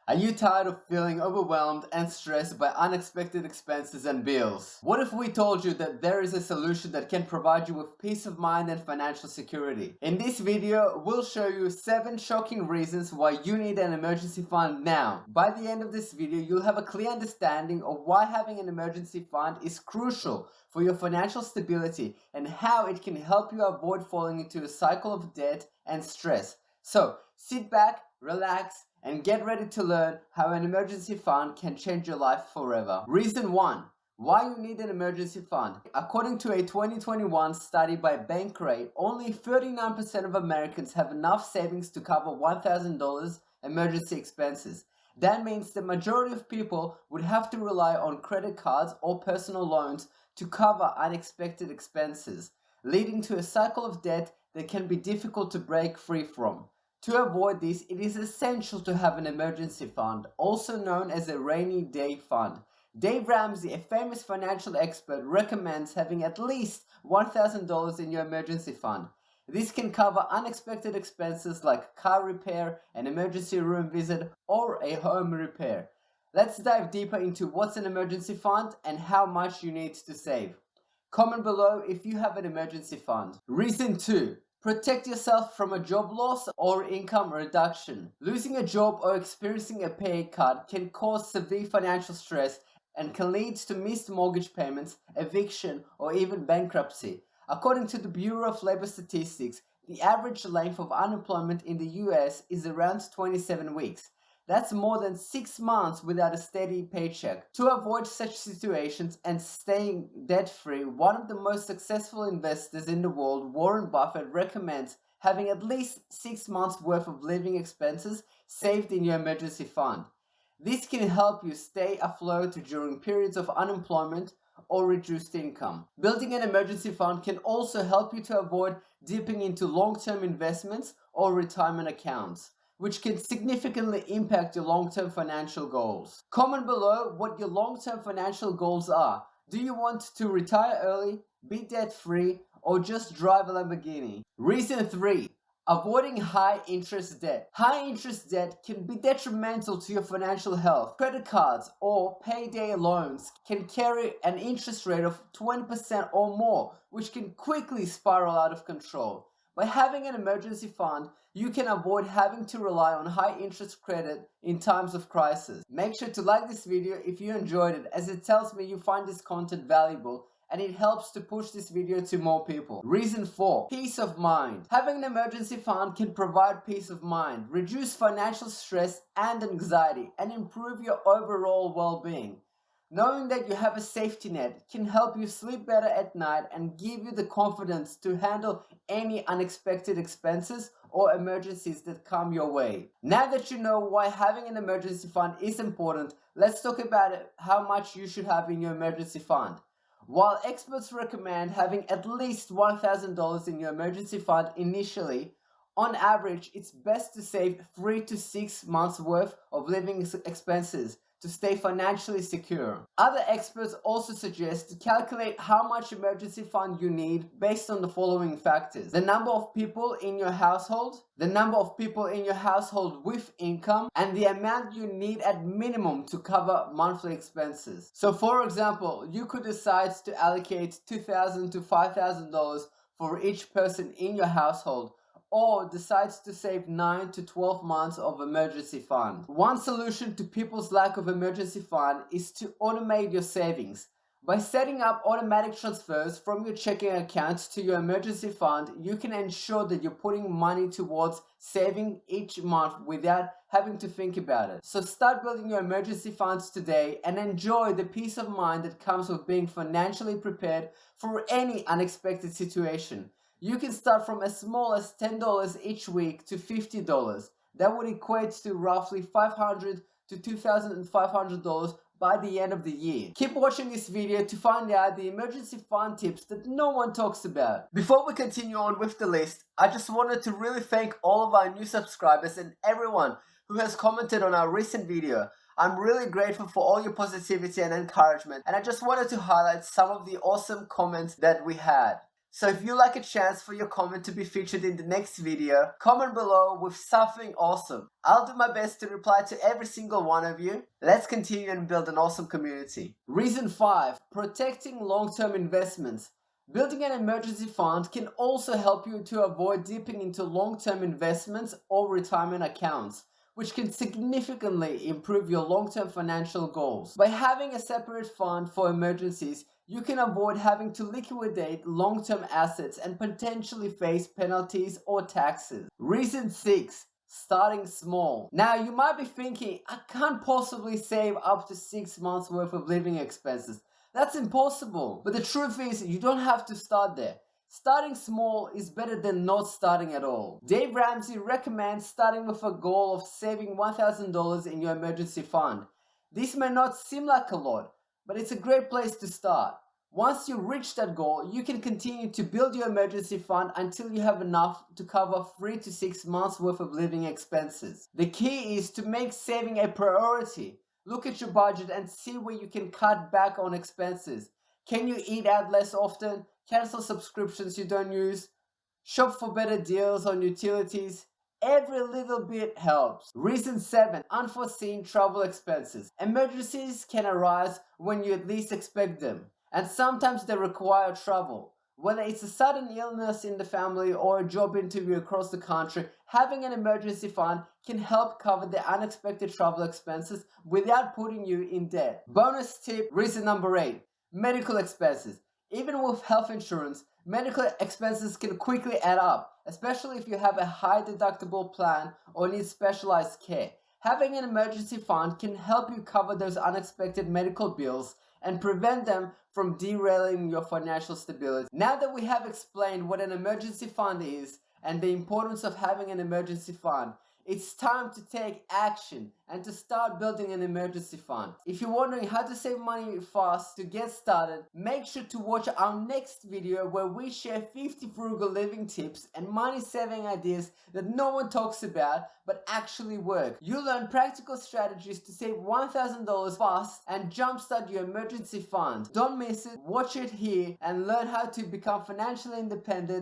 Are you tired of feeling overwhelmed and stressed by unexpected expenses and bills? What if we told you that there is a solution that can provide you with peace of mind and financial security? In this video, we'll show you 7 shocking reasons why you need an emergency fund now. By the end of this video, you'll have a clear understanding of why having an emergency fund is crucial for your financial stability and how it can help you avoid falling into a cycle of debt and stress. So, sit back, relax, and get ready to learn how an emergency fund can change your life forever. Reason 1. Why you need an emergency fund. According to a 2021 study by Bankrate, only 39% of Americans have enough savings to cover $1,000 emergency expenses. That means the majority of people would have to rely on credit cards or personal loans to cover unexpected expenses, leading to a cycle of debt that can be difficult to break free from. To avoid this, it is essential to have an emergency fund, also known as a rainy day fund. Dave Ramsey, a famous financial expert, recommends having at least $1,000 in your emergency fund. This can cover unexpected expenses like car repair, an emergency room visit, or a home repair. Let's dive deeper into what's an emergency fund and how much you need to save. Comment below if you have an emergency fund. Reason 2. Protect yourself from a job loss or income reduction. Losing a job or experiencing a pay cut can cause severe financial stress and can lead to missed mortgage payments, eviction, or even bankruptcy. According to the Bureau of Labor Statistics, the average length of unemployment in the US is around 27 weeks. That's more than 6 months without a steady paycheck. To avoid such situations and staying debt-free, one of the most successful investors in the world, Warren Buffett, recommends having at least 6 months worth of living expenses saved in your emergency fund. This can help you stay afloat during periods of unemployment or reduced income. Building an emergency fund can also help you to avoid dipping into long-term investments or retirement accounts, which can significantly impact your long-term financial goals. Comment below what your long-term financial goals are. Do you want to retire early, be debt-free, or just drive a Lamborghini? Reason 3. Avoiding high-interest debt. High-interest debt can be detrimental to your financial health. Credit cards or payday loans can carry an interest rate of 20% or more, which can quickly spiral out of control. By having an emergency fund, you can avoid having to rely on high-interest credit in times of crisis. Make sure to like this video if you enjoyed it, as it tells me you find this content valuable and it helps to push this video to more people. Reason 4. Peace of mind. Having an emergency fund can provide peace of mind, reduce financial stress and anxiety, and improve your overall well-being. Knowing that you have a safety net can help you sleep better at night and give you the confidence to handle any unexpected expenses or emergencies that come your way. Now that you know why having an emergency fund is important, let's talk about how much you should have in your emergency fund. While experts recommend having at least $1,000 in your emergency fund initially, on average, it's best to save 3 to 6 months worth of living expenses to stay financially secure. Other experts also suggest to calculate how much emergency fund you need based on the following factors: the number of people in your household, the number of people in your household with income, and the amount you need at minimum to cover monthly expenses. So for example, you could decide to allocate $2,000 to $5,000 for each person in your household, or decides to save 9 to 12 months of emergency fund. One solution to people's lack of emergency fund is to automate your savings. By setting up automatic transfers from your checking accounts to your emergency fund, you can ensure that you're putting money towards saving each month without having to think about it. So start building your emergency funds today and enjoy the peace of mind that comes with being financially prepared for any unexpected situation. You can start from as small as $10 each week to $50. That would equate to roughly $500 to $2,500 by the end of the year. Keep watching this video to find out the emergency fund tips that no one talks about. Before we continue on with the list, I just wanted to really thank all of our new subscribers and everyone who has commented on our recent video. I'm really grateful for all your positivity and encouragement, and I just wanted to highlight some of the awesome comments that we had. So if you like a chance for your comment to be featured in the next video, comment below with something awesome. I'll do my best to reply to every single one of you. Let's continue and build an awesome community. Reason 5. Protecting long-term investments. Building an emergency fund can also help you to avoid dipping into long-term investments or retirement accounts, which can significantly improve your long-term financial goals. By having a separate fund for emergencies, you can avoid having to liquidate long-term assets and potentially face penalties or taxes. Reason 6. Starting small. Now you might be thinking, I can't possibly save up to 6 months worth of living expenses. That's impossible. But the truth is, you don't have to start there. Starting small is better than not starting at all. Dave Ramsey recommends starting with a goal of saving $1,000 in your emergency fund. This may not seem like a lot, but it's a great place to start. Once you reach that goal, you can continue to build your emergency fund until you have enough to cover 3 to 6 months worth of living expenses. The key is to make saving a priority. Look at your budget and see where you can cut back on expenses. Can you eat out less often? Cancel subscriptions you don't use? Shop for better deals on utilities? Every little bit helps. Reason 7. Unforeseen travel expenses. Emergencies can arise when you least expect them, and sometimes they require travel. Whether it's a sudden illness in the family or a job interview across the country, having an emergency fund can help cover the unexpected travel expenses without putting you in debt. Bonus tip, reason number 8. Medical expenses. Even with health insurance, medical expenses can quickly add up, especially if you have a high deductible plan or need specialized care. Having an emergency fund can help you cover those unexpected medical bills and prevent them from derailing your financial stability. Now that we have explained what an emergency fund is and the importance of having an emergency fund, it's time to take action and to start building an emergency fund. If you're wondering how to save money fast to get started, make sure to watch our next video where we share 50 frugal living tips and money saving ideas that no one talks about but actually work. You'll learn practical strategies to save $1,000 fast and jumpstart your emergency fund. Don't miss it, watch it here and learn how to become financially independent